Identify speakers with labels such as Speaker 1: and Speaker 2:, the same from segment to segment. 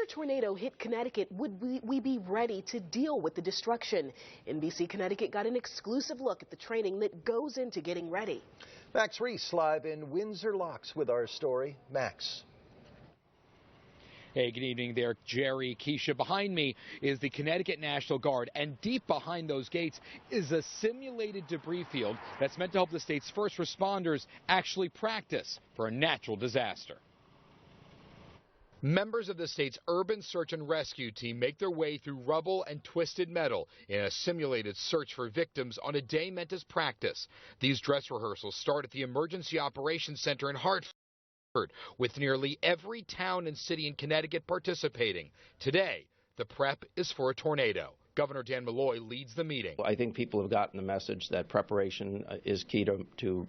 Speaker 1: a tornado hit Connecticut, would we be ready to deal with the destruction? NBC Connecticut got an exclusive look at the training that goes into getting ready.
Speaker 2: Max Reese live in Windsor Locks with our story. Max.
Speaker 3: Hey, good evening there, Jerry, Keisha. Behind me is the Connecticut National Guard, and deep behind those gates is a simulated debris field that's meant to help the state's first responders actually practice for a natural disaster. Members of the state's urban search and rescue team make their way through rubble and twisted metal in a simulated search for victims on a day meant as practice. These dress rehearsals start at the Emergency Operations Center in Hartford, with nearly every town and city in Connecticut participating. Today, the prep is for a tornado. Governor Dannel Malloy leads the meeting.
Speaker 4: I think people have gotten the message that preparation is key to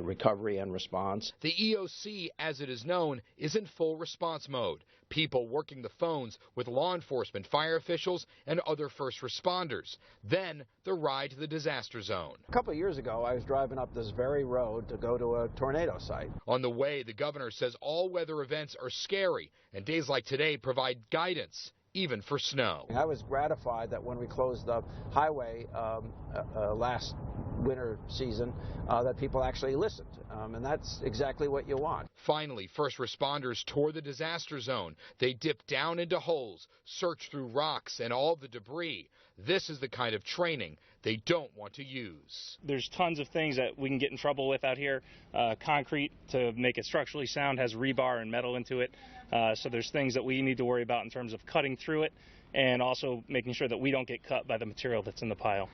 Speaker 4: recovery and response.
Speaker 3: The EOC, as it is known, is in full response mode. People working the phones with law enforcement, fire officials, and other first responders. Then the ride to the disaster zone.
Speaker 4: A couple of years ago, I was driving up this very road to go to a tornado site.
Speaker 3: On the way, the governor says all weather events are scary, and days like today provide guidance, even for snow.
Speaker 4: I was gratified that when we closed the highway last winter season, that people actually listened, and that's exactly what you want.
Speaker 3: Finally, first responders tore the disaster zone. They dipped down into holes, searched through rocks and all the debris. This is the kind of training they don't want to use.
Speaker 5: There's tons of things that we can get in trouble with out here. Concrete, to make it structurally sound, has rebar and metal into it. So there's things that we need to worry about in terms of cutting through it and also making sure that we don't get cut by the material that's in the pile.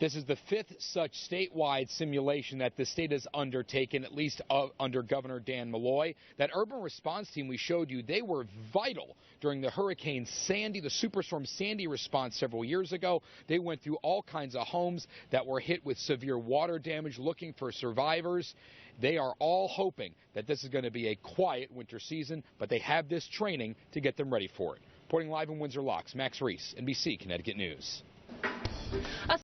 Speaker 3: This is the fifth such statewide simulation that the state has undertaken, at least under Governor Dannel Malloy. That urban response team we showed you, they were vital during the Hurricane Sandy, the Superstorm Sandy response several years ago. They went through all kinds of homes that were hit with severe water damage, looking for survivors. They are all hoping that this is going to be a quiet winter season, but they have this training to get them ready for it. Reporting live in Windsor Locks, Max Reese, NBC Connecticut News.